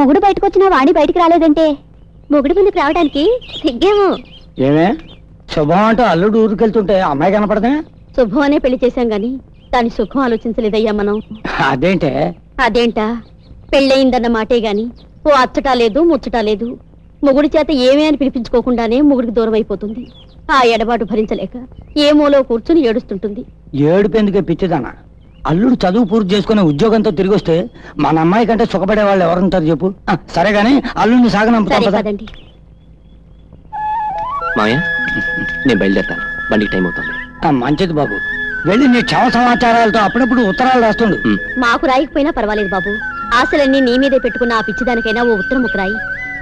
మొగుడు బయటకు వచ్చినా వాణి బయటికి రాలేదంటే మొగుడు పిల్లకి రావడానికి సిగ్గేమో. ఏమే శుభం అంటూ అల్లుడు ఊరికెళ్తుంటే అమ్మాయి కనపడదా? శుభం అనే పెళ్లి చేశాం గాని దాని సుఖం ఆలోచించలేదయ్యా మనం. అదేంటే? అదేంటా, పెళ్ళయిందన్న మాటే గాని ఓ అచ్చటా లేదు ముచ్చటా లేదు. మొగుడి చేత ఏమే అని పిలిపించుకోకుండానే మొగుడికి దూరం అయిపోతుంది. ఆ ఎడబాటు భరించలేక ఏ మూలో కూర్చుని ఏడుస్తుంటుంది. ఏడుపెందుకే పిచ్చిదానా? అల్లుడు చదువు పూర్తి చేసుకునే ఉద్యోగంతో తిరిగి వస్తే మన అమ్మాయి కంటే సుఖపడే వాళ్ళు ఎవరుంటారు చెప్పు? సరే గాని అల్లుడిని సాగనంపుతాం కదా. కదండి మామయ్య, నేను బయలుదేరుతాను, బండికి టైం అవుతుంది. మంచిది బాబు, వెళ్ళి నీ క్షమ సమాచారాలతో అప్పుడప్పుడు ఉత్తరాలు రాస్తుండు. మాకు రాయకపోయినా పర్వాలేదు బాబు. ఆశలన్నీ నీ మీదే పెట్టుకున్న ఆ పిచ్చిదానికైనా ఓ ఉత్తరం ఒక రాయి.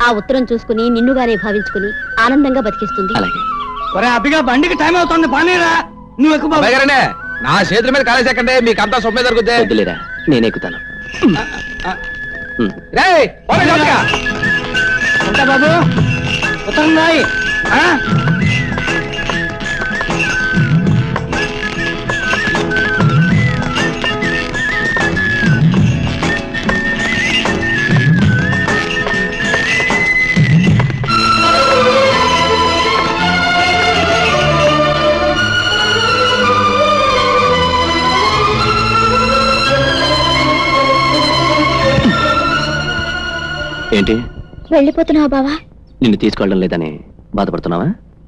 ఆ ఉత్తరం చూసుకుని నిన్నుగానే భావించుకుని ఆనందంగా బతికిస్తుంది. అలాగే. అబ్బిగా బండికి టైం అవుతుంది, పానీరా. నువ్వు ఎక్కువ నా చేతుల మీద కాలేసేకంటే మీకు అంతా సొమ్మే దొరుకుతుంది. వద్దులేరా, నేను ఎక్కుతాను. బాబు ఉత్తరం రాయి. ఏంటి వెళ్ళిపోతున్నావా బావా? నిన్ను తీసుకెళ్ళడం లేదని బాధపడుతున్నావా?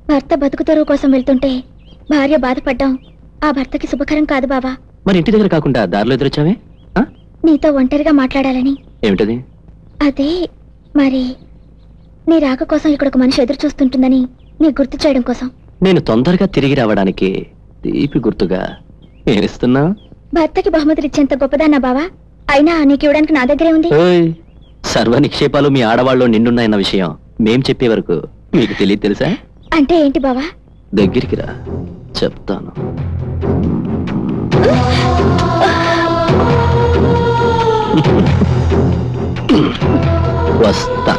భర్త బతుకు తెరువు కోసం వెళ్తుంటే భార్య బాధపడ్డాం ఆ భర్తకి శుభకరం కాదు బావా. మరి ఇంటి దగ్గర కాకుండా దారిలో ఎదురొచ్చావే? నీతో ఒంటరిగా మాట్లాడాలని. ఏమిటది? అదే మరి నీ రాక కోసం ఇక్కడ ఒక మనిషి ఎదురు చూస్తుంటుందని నీ గుర్తు చేయడం కోసం. నేను తొందరగా తిరిగి రావడానికి తీపి గుర్తుగా ఏమిస్తున్నా? భర్తకి బహుమతులు ఇచ్చేంత గొప్పదాన్నా బావా? అయినా నీకు ఇవ్వడానికి నా దగ్గరే ఉంది. సర్వ నిక్షేపాలు మీ ఆడవాళ్ళు నిండున్నాయన్న విషయం మేం చెప్పే వరకు మీకు తెలియదు తెలుసా? అంటే ఏంటి బావా? దగ్గరికి రా, చెప్తాను. వస్తా.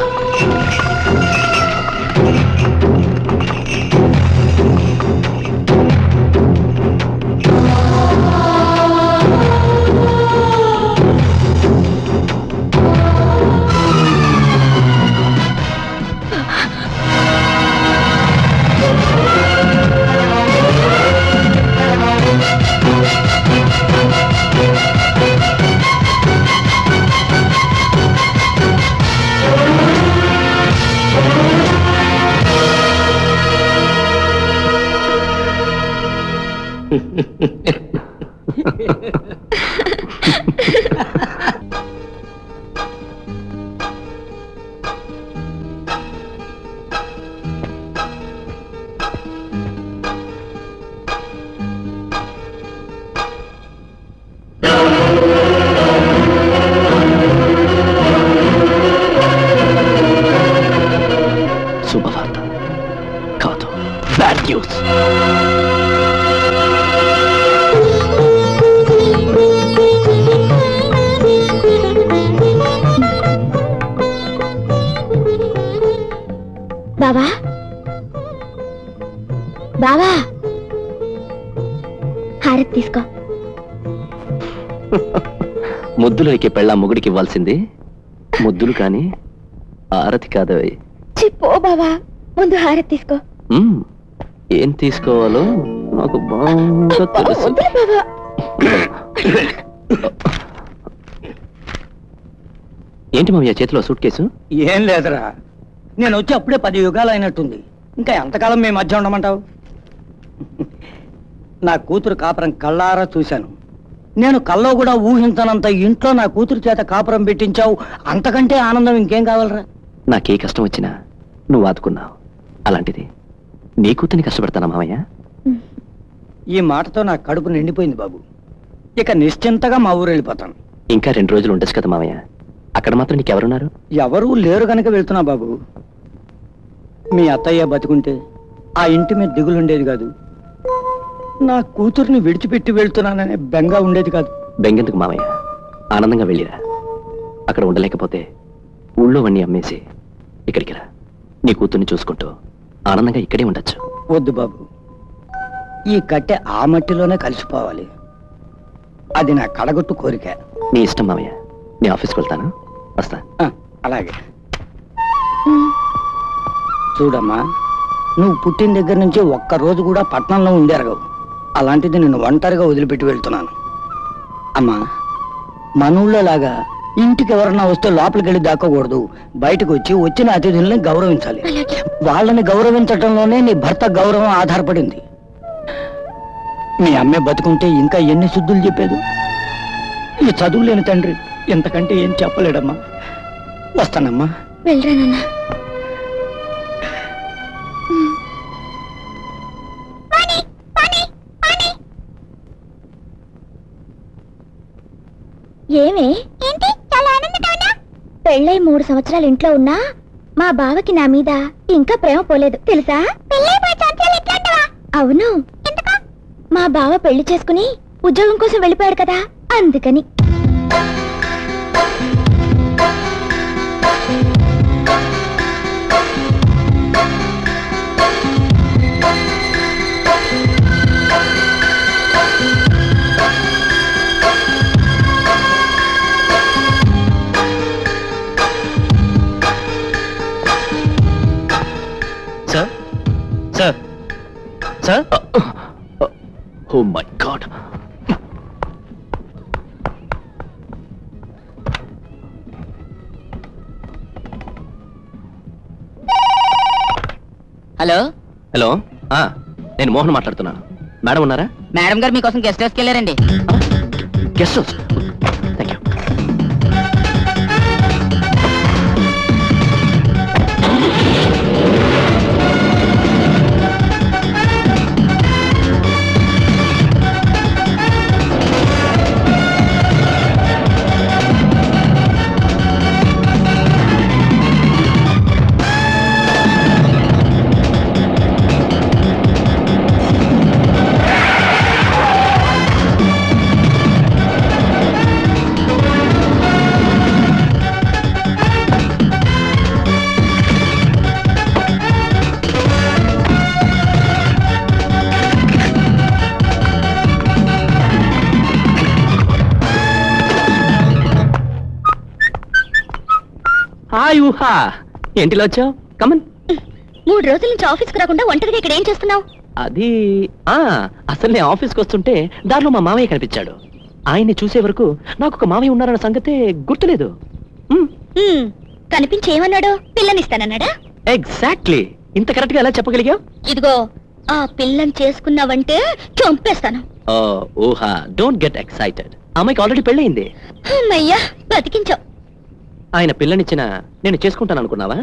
శుభవార్త కాదు, బ్యాడ్ న్యూస్. బావా బావా, హారతి తీసుకో. ముద్దులు ఎక్కే పెళ్ళ మొగుడికి ఇవ్వాల్సింది ముద్దులు కాని ఆరతి కాదవి. చెప్పో బావా, ముందు హారతి తీసుకో. ఏం తీసుకోవాలో నాకు బాగా తెలుసు. ఏంటి మామయ్య చేతిలో సూట్ కేసు? ఏం లేదురా, నేను వచ్చి అప్పుడే 10 యుగాలు అయినట్టుంది. ఇంకా ఎంతకాలం మీ మధ్య ఉండమంటావు? నా కూతురు కాపురం కళ్ళారా చూశాను. నేను కల్లో కూడా ఊహించనంత ఇంట్లో నా కూతురు చేత కాపురం పెట్టించావు. అంతకంటే ఆనందం ఇంకేం కావాలరా? నాకే కష్టం వచ్చినా నువ్వు ఆదుకున్నావు. అలాంటిది నీ కూతుర్ని కష్టపడతానా మామయ్య? ఈ మాటతో నా కడుపు నిండిపోయింది బాబు. ఇక నిశ్చింతగా మా ఊరు వెళ్ళిపోతాను. ఇంకా 2 రోజులు ఉండొచ్చు కదా మామయ్య? అక్కడ మాత్రం నీకెవరున్నారు? ఎవరూ లేరు కనుక వెళ్తున్నా బాబు. మీ అత్తయ్య బతుకుంటే ఆ ఇంటి మీద దిగులుండేది కాదు. నా కూతుర్ని విడిచిపెట్టి వెళ్తున్నాననే బెంగ ఉండేది కాదు. బెంగెందుకు మామయ్య, ఆనందంగా వెళ్ళిరా. అక్కడ ఉండలేకపోతే ఊళ్ళోవన్నీ అమ్మేసి ఇక్కడికి రా. నీ కూతుర్ని చూసుకుంటూ ఆనందంగా ఇక్కడే ఉండొచ్చు. వద్దు బాబు, ఈ కట్టె ఆ మట్టిలోనే కలిసిపోవాలి. అది నా కడగొట్టు కోరిక. నీ ఇష్టం మామయ్య. నీ ఆఫీస్కి వెళ్తాను, వస్తా. అలాగే చూడమ్మా, నువ్వు పుట్టిన దగ్గర నుంచి ఒక్క రోజు కూడా పట్నంలో ఉండేరగవు. అలాంటిది నేను ఒంటరిగా వదిలిపెట్టి వెళ్తున్నాను. అమ్మా, మన ఊళ్ళో లాగా ఇంటికి ఎవరన్నా వస్తే లోపలికి వెళ్ళి దాక్కకూడదు. బయటకు వచ్చి వచ్చిన అతిథుల్ని గౌరవించాలి. వాళ్ళని గౌరవించటంలోనే నీ భర్త గౌరవం ఆధారపడింది. మీ అమ్మే బతుకుంటే ఇంకా ఎన్ని శుద్ధులు చెప్పేది. ఈ చదువు లేని తండ్రి ఇంతకంటే ఏం చెప్పలేడమ్మా. వస్తానమ్మా. వెళ్ళరానన్నా. ఏమే ఏంటి చాలా ఆనందంగా ఉన్నా? పెళ్ళై 3 సంవత్సరాలు ఇంట్లో ఉన్నా మా బావకి నా మీద ఇంకా ప్రేమ పోలేదు తెలుసా? అవును. మా బావ పెళ్లి చేసుకుని ఉద్యోగం కోసం వెళ్ళిపోయాడు కదా, అందుకని. Sir? Oh my God. Hello hello, నేను మోహన్ మాట్లాడుతున్నాను. మేడం ఉన్నారా? మేడం గారు మీకోసం గెస్ట్ హౌస్కి వెళ్ళారండి. Guest house? Thank you. Hi ఊహా, ఏంటిలో వచ్చావు? కమన్. 3 రోజుల నుంచి ఆఫీస్కి రాకుండా ఒంటరిగా ఇక్కడ ఏం చేస్తున్నావు? అది అసలు నేను ఆఫీస్కి వస్తుంటే దారిలో మా మామయ్య కనిపించాడు. ఆయన్ని చూసే వరకు నాకు ఒక మామయ్య ఉన్నారన్న సంగతే గుర్తులేదు. కనిపించి ఏమన్నాడు? పిల్లనిస్తానన్నాడా? ఎగ్జాక్ట్లీ. ఇంత కరెక్ట్ గా ఎలా చెప్పగలిగావు? ఇదిగో, ఆ పిల్లని చేసుకున్నావంటే చంపేస్తాను. ఊహా, డోంట్ గెట్ ఎక్సైటెడ్. అమ్మాయికి ఆల్రెడీ పెళ్ళయింది. అమ్మయ్యా, బతికించావు. ఆయన పిల్లనిచ్చిన నేను చేసుకుంటాను అనుకున్నావా?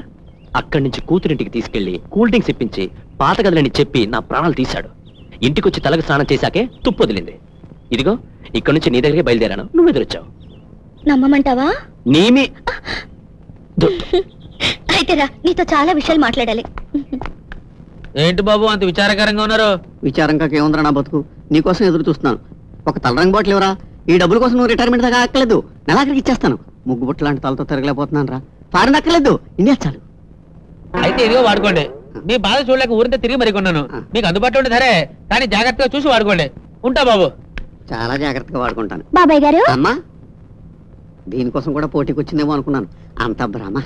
అక్కడి నుంచి కూతురింటికి తీసుకెళ్లి కూల్ డ్రింక్స్ ఇప్పించి పాత గదులని చెప్పి నా ప్రాణాలు తీశాడు. ఇంటికొచ్చి తలకు స్నానం చేశాకే తుప్పు వదిలింది. ఇదిగో, ఇక్కడి నుంచి నీ దగ్గరే బయలుదేరాను, నువ్వు ఎదురొచ్చావు. నమ్మమంటావా? నీమి అయితే రా, నీతో చాలా విషయాలు మాట్లాడాలి. ఏంటి బాబు అంత విచారకరంగా ఉన్నారు? విచారంగా ఏముందిరా నా బతుకు, నీకోసం ఎదురు చూస్తున్నాను. ఒక తలరంగు బాటిల్ ఎవరా? ఈ డబ్బుల కోసం నువ్వు రిటైర్మెంట్ దాకా అక్కర్లేదు, నెలాఖరికి ఇచ్చేస్తాను. ముగ్గు బుట్ట లాంటి తలతో తిరగలేకపోతున్నాను రా. ఫారెన్ అక్కర్లేదు, ఇండియా చాలు. అయితే ఇదిగో వాడుకోండి. మీ బాధ చూడలేక ఊరితో తిరిగి మరి కొన్నాను. మీకు అందుబాటులో ఉండే సరే, కానీ జాగ్రత్తగా చూసి వాడుకోండి. ఉంటా బాబు. చాలా జాగ్రత్తగా వాడుకుంటాను. బాబాయ్ గారు, అమ్మా, దీనికోసం కూడా పోటీకి వచ్చిందేమో అనుకున్నాను. అంత భ్రమ.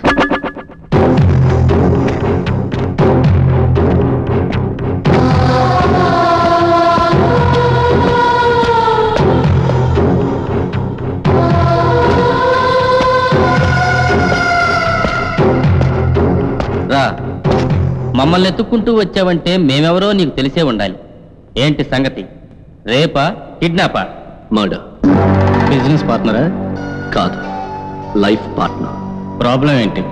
రా, మమ్మల్ని ఎత్తుక్కుంటూ వచ్చావంటే మేమెవరో నీకు తెలిసే ఉండాలి. ఏంటి సంగతి? రేపా, కిడ్నాపా? మర్డర్. బిజినెస్ పార్ట్నరా? కాదు, లైఫ్ పార్ట్నర్. ప్రాబ్లం ఏంటి?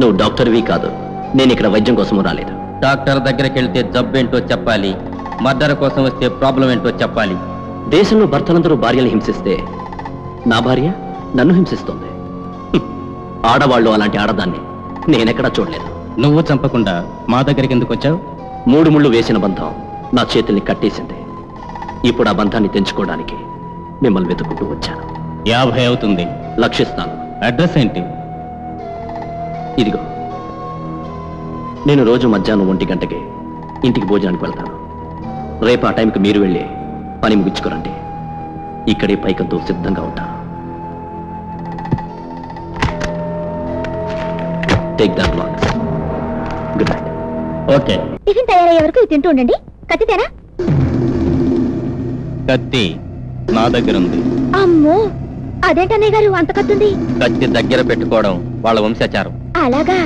నువ్వు డాక్టర్వి కాదు, నేను ఇక్కడ వైద్యం కోసం రాలేదు. డాక్టర్ దగ్గరికి వెళ్తే జబ్బేంటో చెప్పాలి, మర్డర్ కోసం వస్తే ప్రాబ్లం ఏంటో చెప్పాలి. దేశంలో భర్తలందరూ భార్యలు హింసిస్తే నా భార్య నన్ను హింసిస్తుంది. ఆడవాళ్ళు అలాంటి ఆడదాన్ని నేనెక్కడా చూడలేదు. నువ్వు చంపకుండా మా దగ్గరికి ఎందుకు వచ్చావు? 3 ముళ్ళు వేసిన బంధం నా చేతుల్ని కట్టేసింది. ఇప్పుడు ఆ బంధాన్ని తెంచుకోవడానికి మిమ్మల్ని వెతుకుంటూ వచ్చాను. 50 అవుతుంది. లక్షిస్తాను. అడ్రస్ ఏంటి? ఇదిగో, నేను రోజు మధ్యాహ్నం 1 గంటకి ఇంటికి భోజనానికి వెళ్తాను. రేపు ఆ టైంకి మీరు వెళ్ళి పని ముగించుకోరండి. ఇక్కడే పైకంతో సిద్ధంగా ఉంటాను. Take the advance. Good night. Okay. Tiffin తయారయ్యే వరకు ఇది తింటూ ఉండండి. కత్తితేనా? కత్తి నా దగ్గర ఉంది. అమ్మో, అదేంటన్నయ్య గారు అంత కత్తుంది? కత్తి దగ్గర పెట్టుకోవడం వాళ్ళ వంశాచారం. అలాగా?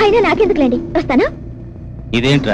అయినా నాకెందుకులేండి, వస్తాను. ఇదేంట్రా